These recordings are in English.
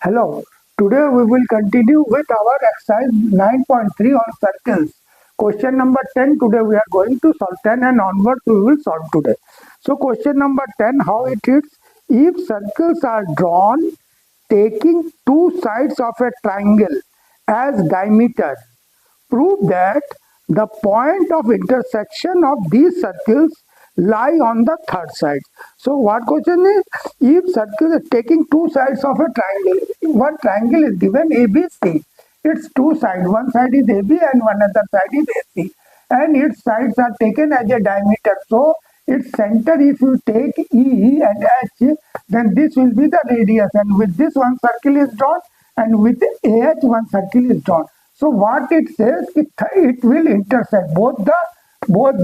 Hello, today we will continue with our exercise 9.3 on circles. Question number 10 today we are going to solve 10 and onwards we will solve today. So question number 10, how it is: if circles are drawn taking two sides of a triangle as diameter, prove that the point of intersection of these circles lie on the third side. So what question is, if circle is taking two sides of a triangle, one triangle is given ABC. Its two sides, one side is AB and one other side is AC, and its sides are taken as a diameter. So its center, if you take E and H, then this will be the radius, and with this one circle is drawn, and with AH one circle is drawn. So what it says, it will intersect both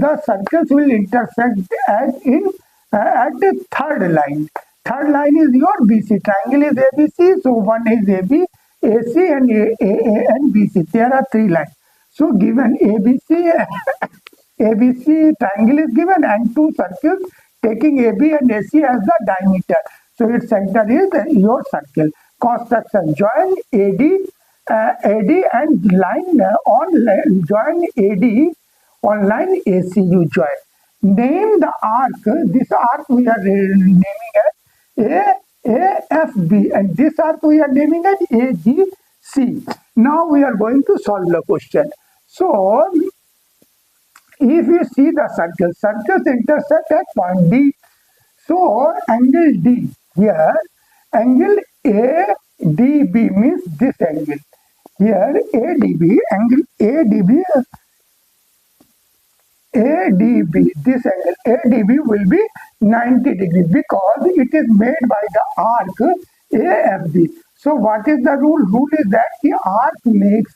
the circles will intersect at the third line. Third line is your BC. Triangle is ABC, so one is AB, AC, and AA and BC. There are three lines. So given ABC, ABC triangle is given and two circles taking AB and AC as the diameter. So its center is your circle. Cross section, join AD and line join AD on line AC you join. Name the arc. This arc we are naming as AFB, and this arc we are naming as AGC. Now we are going to solve the question. So if you see the circles intersect at point D. So angle D here, angle ADB means this angle. Here ADB, angle ADB, this angle ADB will be 90 degrees because it is made by the arc AFB. So what is the rule? Rule is that the arc makes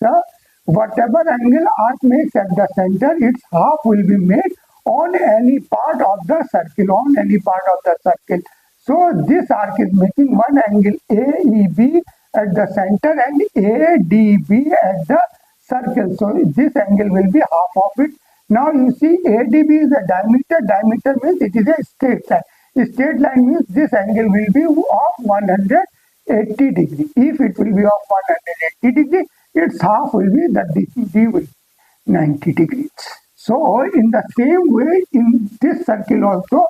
whatever angle arc makes at the center, its half will be made on any part of the circle, So this arc is making one angle AEB at the center and ADB at the circle. So this angle will be half of it. Now you see ADB is a diameter. Diameter means it is a straight line. A straight line means this angle will be of 180 degree. If it will be of 180 degree, its half will be the D will be 90 degrees. So in the same way, in this circle also,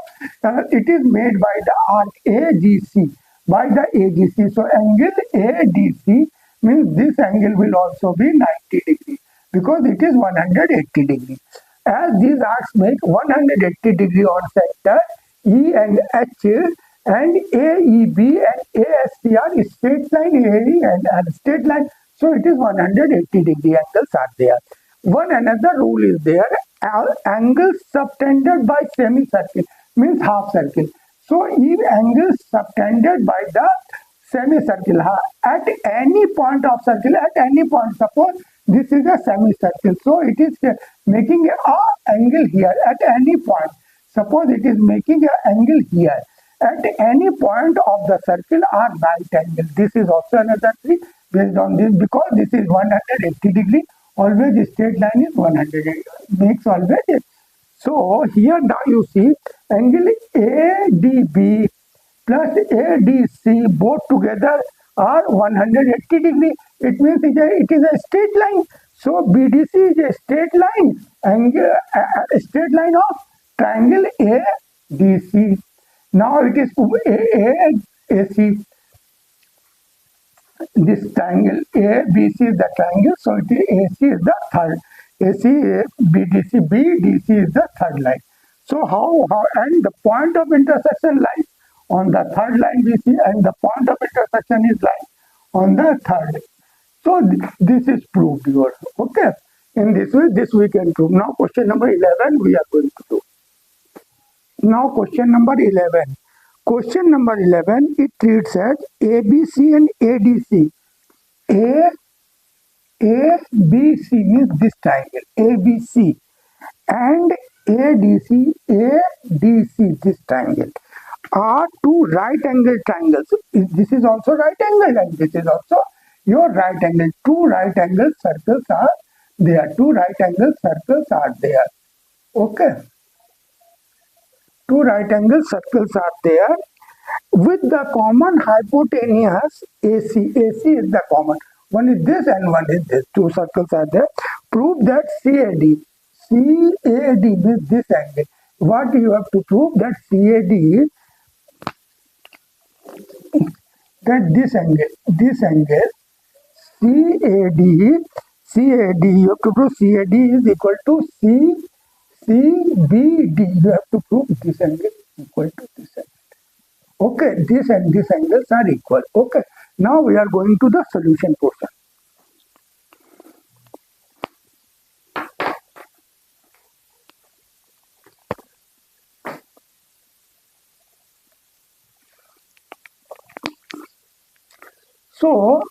it is made by the arc AGC, by the AGC. So angle ADC means this angle will also be 90 degree because it is 180 degree. As these arcs make 180 degree on center, E and H and AEB and ASC are straight line, AE and straight line. So it is 180 degree angles are there. One another rule is there. Angles subtended by semicircle means half circle. So if angles subtended by the semicircle at any point of circle, at any point, suppose this is a semicircle, so it is making a angle here at any point. Suppose it is making an angle here. At any point of the circle are right angle. This is also another thing based on this, because this is 180 degree. Always straight line is 100 makes always it. So here now you see angle ADB plus ADC both together are 180 degree. It means it is a straight line. So BDC is a straight line, a straight line of triangle ADC. Now it is AAC. This triangle ABC is the triangle, so it is AC is the third. AC, BDC, BDC is the third line. So how and the point of intersection lies on the third line BC, and the point of intersection is lying on the third. So this is proved here. Okay. In this way, this we can prove. Now question number 11 we are going to do. Now question number 11. Question number 11, it reads as ABC and ADC. ABC means this triangle, ABC, and ADC, this triangle, are two right angle triangles. This is also right angle and this is also your right angle. Two right angle circles are there. Two right angle circles are there. Okay. Two right angle circles are there. with the common hypotenuse AC. AC is the common. One is this and one is this. Two circles are there. Prove that CAD means this angle. What you have to prove that this angle CAD, you have to prove CAD is equal to CBD. You have to prove this angle is equal to this angle. Okay, this and this angles are equal. Okay, now we are going to the solution portion. So,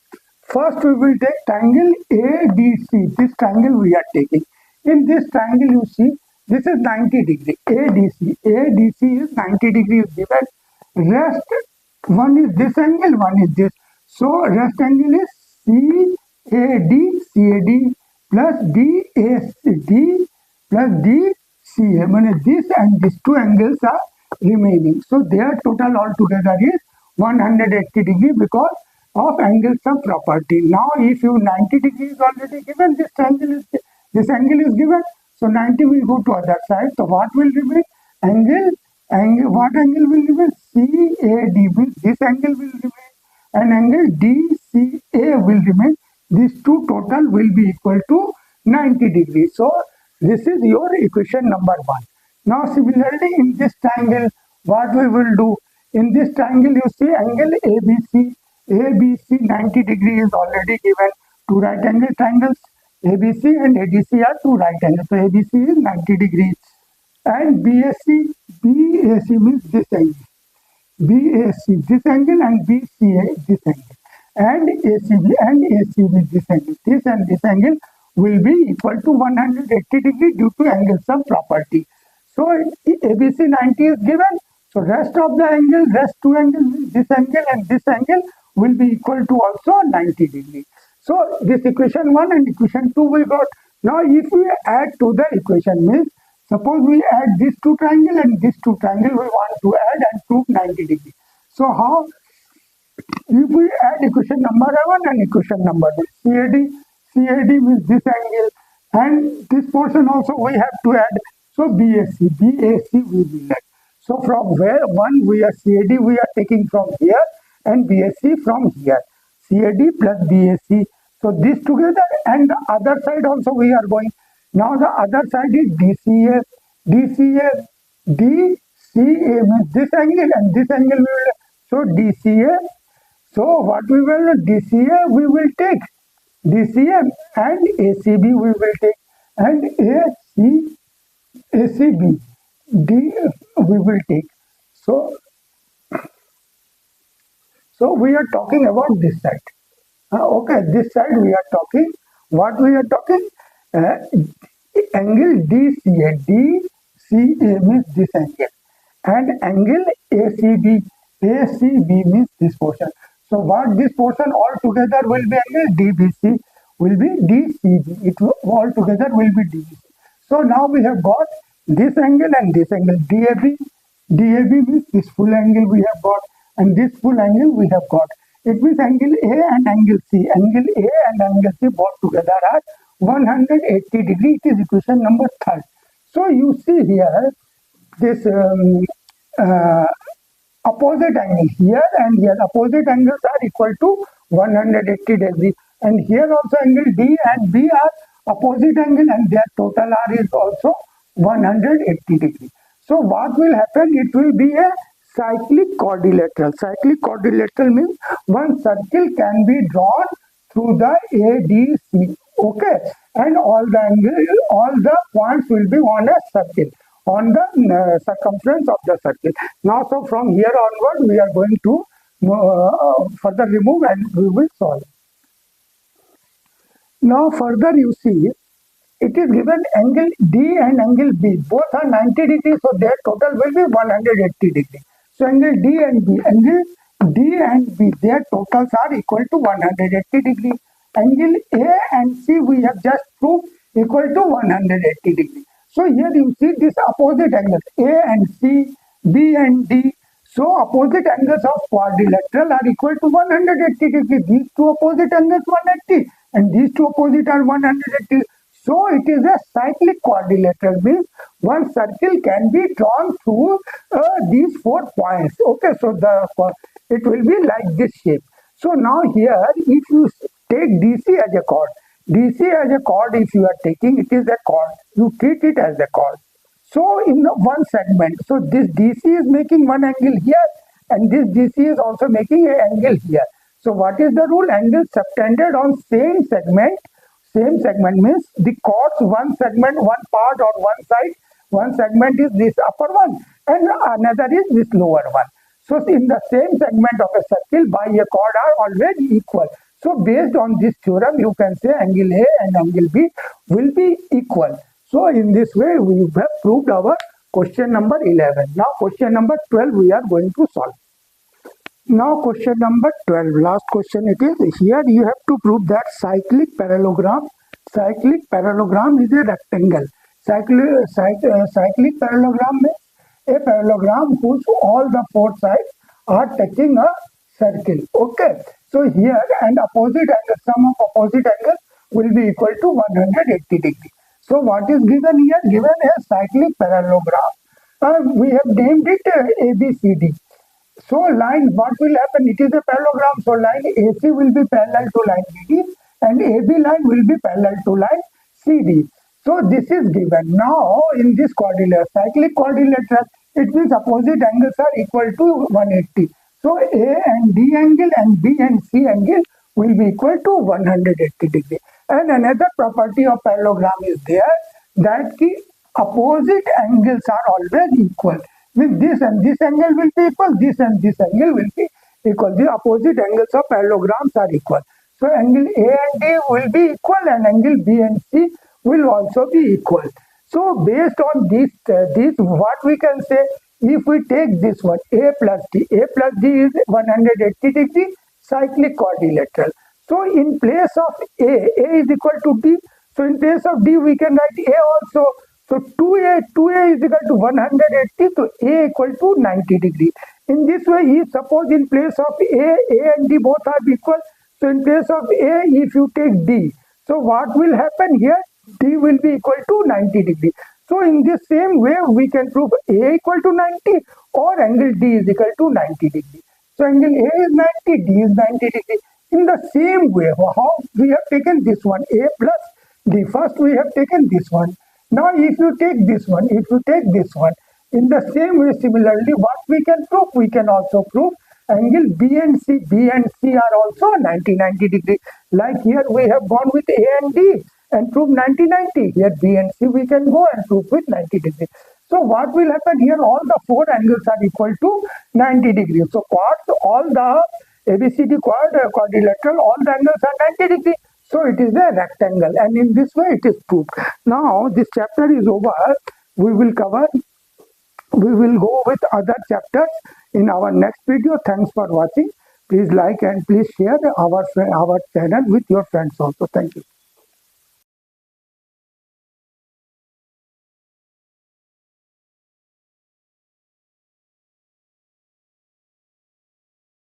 first we will take triangle ADC. This triangle we are taking. In this triangle, you see, this is 90 degree. ADC is 90 degrees given. Rest, one is this angle, one is this. So, rest angle is CAD plus DAC plus DCA. Means this and these two angles are remaining. So, their total altogether is 180 degree because of angle sum property. Now, if you 90 degrees already given, this angle is given. So 90 will go to other side. So what will remain? What angle will remain? CAD. This angle will remain, and angle DCA will remain. These two total will be equal to 90 degrees. So this is your equation number 1. Now similarly in this triangle, what we will do? In this triangle, you see angle ABC 90 degree is already given. Two right angle triangles ABC and ADC are two right angles. So ABC is 90 degrees. And BAC means this angle. BAC this angle and BCA this angle. And ACB this angle. This and this angle will be equal to 180 degree due to angle sum property. So ABC 90 is given. So rest of the angle, rest two angles, this angle and this angle will be equal to also 90 degree. So this equation 1 and equation 2 we got. Now if we add to the equation, means suppose we add this two triangle and this two triangle, we want to add and prove 90 degree. So how? If we add equation number 1 and equation number 2, CAD means this angle and this portion also we have to add. So BAC we will add. So from where 1 we are CAD we are taking from here and BAC from here. CAD plus BAC. So this together and the other side also we are going. Now the other side is DCA. DCA means this angle and this angle we will. So DCA. So what we will DCA we will take. DCA and ACB we will take. And ACB we will take. So we are talking about this side. Okay, this side we are talking. What we are talking? Angle DCA. DCA means this angle. And angle ACB. ACB means this portion. So what this portion altogether will be angle DBC will be DCB. It altogether will be DBC. So now we have got this angle and this angle. DAB means this full angle we have got. And this full angle we have got. It means angle A and angle C. Angle A and angle C both together are 180 degree. It is equation number 3. So you see here this opposite angle here and here. Opposite angles are equal to 180 degree. And here also angle D and B are opposite angle and their total R is also 180 degree. So what will happen? It will be a cyclic quadrilateral. Cyclic quadrilateral means one circle can be drawn through the ADC. Okay, and all the points will be on a circle, on the circumference of the circle. Now, so from here onward, we are going to further remove and we will solve. Now, further you see, it is given angle D and angle B. Both are 90 degrees, so their total will be 180 degrees. So angle D and B, their totals are equal to 180 degrees. Angle A and C we have just proved equal to 180 degrees. So here you see this opposite angle A and C, B and D. So opposite angles of quadrilateral are equal to 180 degree. These two opposite angles 180 and these two opposite are 180. So it is a cyclic quadrilateral, means one circle can be drawn through these 4 points. Okay, so it will be like this shape. So now here, if you take DC as a chord, DC as a chord, if you are taking, it is a chord. You treat it as a chord. So in the one segment, so this DC is making one angle here and this DC is also making an angle here. So what is the rule? Angle subtended on same segment. Same segment means the chords, one segment, one part or one side, one segment is this upper one and another is this lower one. So in the same segment of a circle by a chord are always equal. So based on this theorem, you can say angle A and angle B will be equal. So in this way, we have proved our question number 11. Now question number 12 we are going to solve. Now question number 12, last question it is. Here you have to prove that cyclic parallelogram is a rectangle. Cyclic parallelogram means a parallelogram whose all the 4 sides are touching a circle. Okay. So here and opposite angle, sum of opposite angles will be equal to 180 degree. So what is given here? Given a cyclic parallelogram. We have named it ABCD. So line, what will happen? It is a parallelogram. So line AC will be parallel to line BD and AB line will be parallel to line CD. So this is given. Now in this quadrilateral, cyclic quadrilateral, it means opposite angles are equal to 180. So A and D angle and B and C angle will be equal to 180 degree. And another property of parallelogram is there that the opposite angles are always equal. Means this and this angle will be equal, this and this angle will be equal. The opposite angles of parallelograms are equal. So angle A and D will be equal and angle B and C will also be equal. So based on this, what we can say, if we take this one, A plus D is 180 degree cyclic quadrilateral. So in place of A is equal to D. So in place of D, we can write A also. So 2A is equal to 180, so A equal to 90 degree. In this way, if suppose in place of A and D both are equal, so in place of A, if you take D, so what will happen here? D will be equal to 90 degree. So in this same way, we can prove A equal to 90 or angle D is equal to 90 degree. So angle A is 90, D is 90 degree. In the same way, how we have taken this one, A plus D. First we have taken this one. Now if you take this one, in the same way, similarly, what we can prove? We can also prove angle B and C. B and C are also 90 degree. Like here we have gone with A and D and prove 90. Here B and C we can go and prove with 90 degree. So what will happen here? All the 4 angles are equal to 90 degrees. So quads, all the ABCD quadrilateral, all the angles are 90 degrees. So it is a rectangle and in this way it is proved. Now this chapter is over. We will go with other chapters in our next video. Thanks for watching. Please like and please share our channel with your friends also. Thank you.